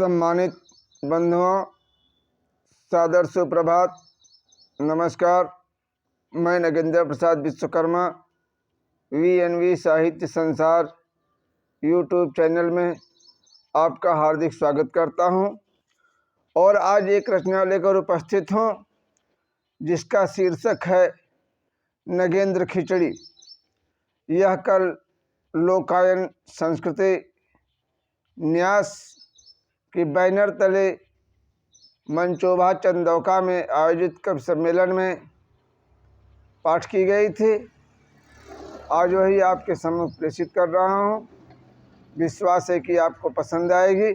सम्मानित बंधुओं, सादर सुप्रभात, नमस्कार। मैं नगेंद्र प्रसाद विश्वकर्मा वीएनवी साहित्य संसार यूट्यूब चैनल में आपका हार्दिक स्वागत करता हूं और आज एक रचना लेकर उपस्थित हूं जिसका शीर्षक है नगेंद्र खिचड़ी। यह कल लोकायन संस्कृति न्यास की बैनर तले मंचोभा चंदौका में आयोजित कवि सम्मेलन में पाठ की गई थी। आज वही आपके सम्मुख प्रेषित कर रहा हूँ। विश्वास है कि आपको पसंद आएगी।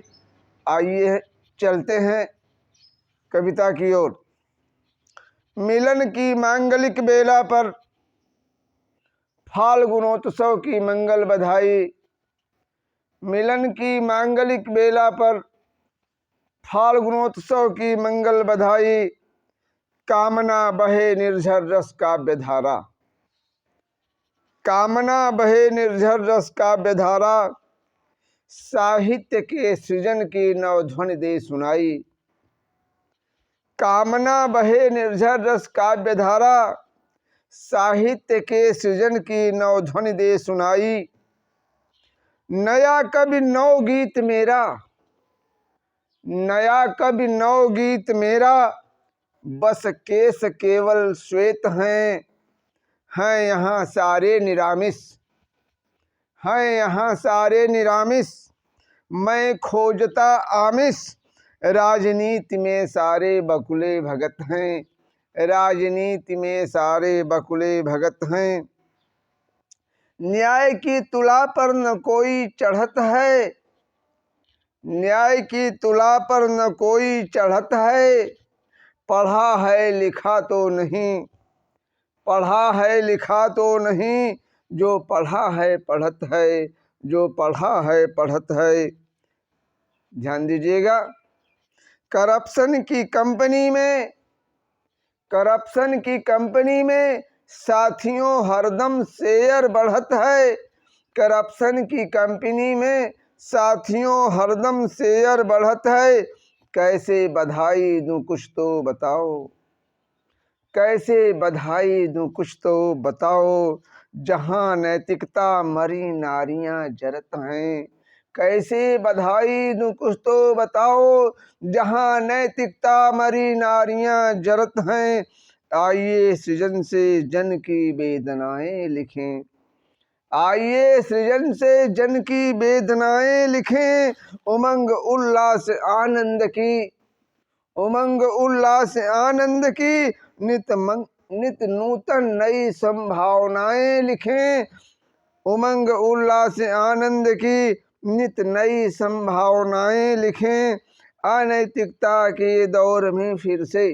आइए चलते हैं कविता की ओर। मिलन की मांगलिक बेला पर फाल्गुनोत्सव की मंगल बधाई। मिलन की मांगलिक बेला पर फाल्गुनोत्सव की मंगल बधाई। कामना बहे निर्झर रस काव्य धारा। कामना बहे निर्झर रस काव्य धारा। साहित्य के सृजन की नवध्वनि दे सुनाई। कामना बहे निर्झर रस काव्य धारा। साहित्य के सृजन की नवध्वनि दे सुनाई। नया कवि नव गीत मेरा। नया कवि नव गीत मेरा। बस केस केवल श्वेत हैं यहाँ सारे निरामिष। हैं यहाँ सारे निरामिष। मैं खोजता आमिष। राजनीति में सारे बकुले भगत हैं। राजनीति में सारे बकुले भगत हैं। न्याय की तुला पर न कोई चढ़त है। न्याय की तुला पर न कोई चढ़त है। पढ़ा है लिखा तो नहीं। पढ़ा है लिखा तो नहीं। जो पढ़ा है पढ़त है। जो पढ़ा है पढ़त है। ध्यान दीजिएगा। करप्शन की कंपनी में, करप्शन की कंपनी में साथियों हरदम शेयर बढ़त है। करप्शन की कंपनी में साथियों हरदम शेयर बढ़त है। कैसे बधाई दूं कुछ तो बताओ। कैसे बधाई दूं कुछ तो बताओ। जहां नैतिकता मरी नारियां जरत हैं। कैसे बधाई दूं कुछ तो बताओ। जहां नैतिकता मरी नारियां जरत हैं। आइए सृजन से जन की वेदनाएं लिखें। आइए सृजन से जन की वेदनाएं लिखें। उमंग उल्लास आनंद की। उमंग उल्लास आनंद की। नित नूतन नई संभावनाएं लिखें। उमंग उल्लास आनंद की नित नई संभावनाएं लिखें। अनैतिकता के दौर में फिर से,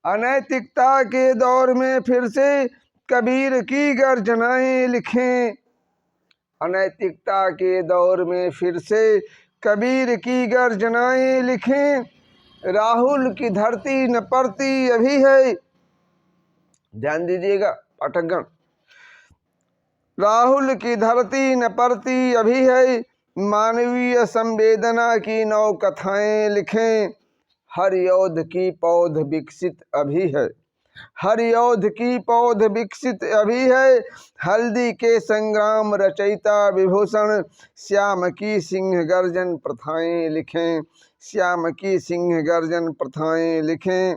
अनैतिकता के दौर में फिर से कबीर की गर्जनाएं लिखें। अनैतिकता के दौर में फिर से कबीर की गर्जनाएं लिखें। राहुल की धरती न परती अभी है। ध्यान दीजिएगा पाठकगण। राहुल की धरती न परती अभी है। मानवीय संवेदना की नौ कथाएं लिखें। हर योद्ध की पौध विकसित अभी है। हर योद्ध की पौध विकसित अभी है। हल्दी के संग्राम रचयिता विभूषण श्याम की सिंह गर्जन प्रथाएं लिखें। श्याम की सिंह गर्जन प्रथाएं लिखें।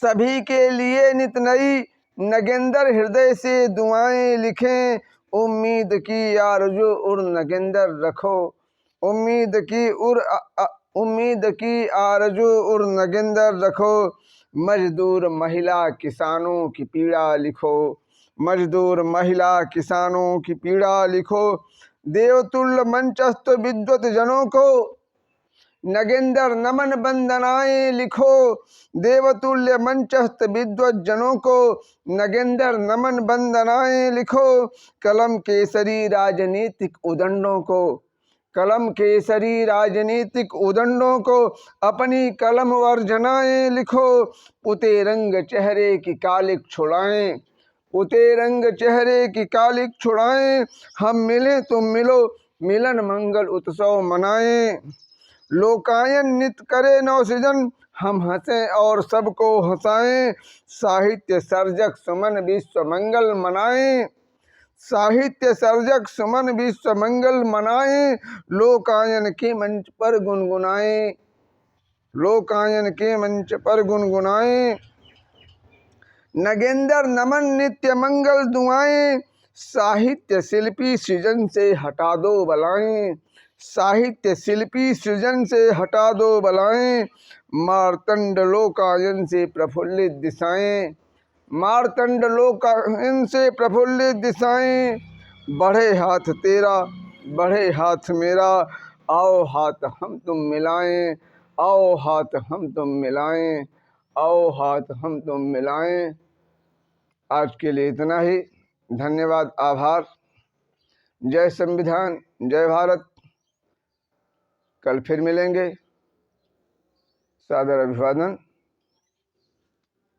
सभी के लिए नित नई नगेंद्र हृदय से दुआएं लिखें। उम्मीद की आरज़ू उर नगेंद्र रखो। उम्मीद की आरज़ू उर नगेंद्र रखो। मजदूर महिला किसानों की पीड़ा लिखो। मजदूर महिला किसानों की पीड़ा लिखो। देवतुल्य मंचस्थ विद्वत जनों को नगेंद्र नमन वंदनाएं लिखो। देवतुल्य मंचस्थ विद्वत जनों को नगेंद्र नमन वंदनाएं लिखो। कलम केसरी राजनीतिक उदंडों को, कलम केसरी राजनीतिक उदंडों को अपनी कलम वर्जनाएं लिखो। पुते रंग चेहरे की कालिक छुड़ाएं। उते रंग चेहरे की कालिक छुड़ाएं, हम मिले तुम मिलो मिलन मंगल उत्सव मनाएं। लोकायन नित करे नव सृजन, हम हंसें और सबको हंसाएं। साहित्य सर्जक सुमन विश्व मंगल मनाएं, साहित्य सर्जक सुमन विश्व मंगल मनाएं। लोकायन के मंच पर गुनगुनाएं, लोकायन के मंच पर गुनगुनाएं। नगेंद्र नमन नित्य मंगल दुआएं, साहित्य शिल्पी सृजन से हटा दो बलाएं, साहित्य शिल्पी सृजन से हटा दो बलाएं। मार्तंड लोकायन से प्रफुल्लित दिशाएं, मार्तंड लोकायन से प्रफुल्लित दिशाएं। बढ़े हाथ तेरा बढ़े हाथ मेरा, आओ हाथ हम तुम मिलाएं, आओ हाथ हम तुम मिलाएं, आओ हाथ हम तुम मिलाएं। आज के लिए इतना ही। धन्यवाद, आभार। जय संविधान, जय भारत। कल फिर मिलेंगे। सादर अभिवादन।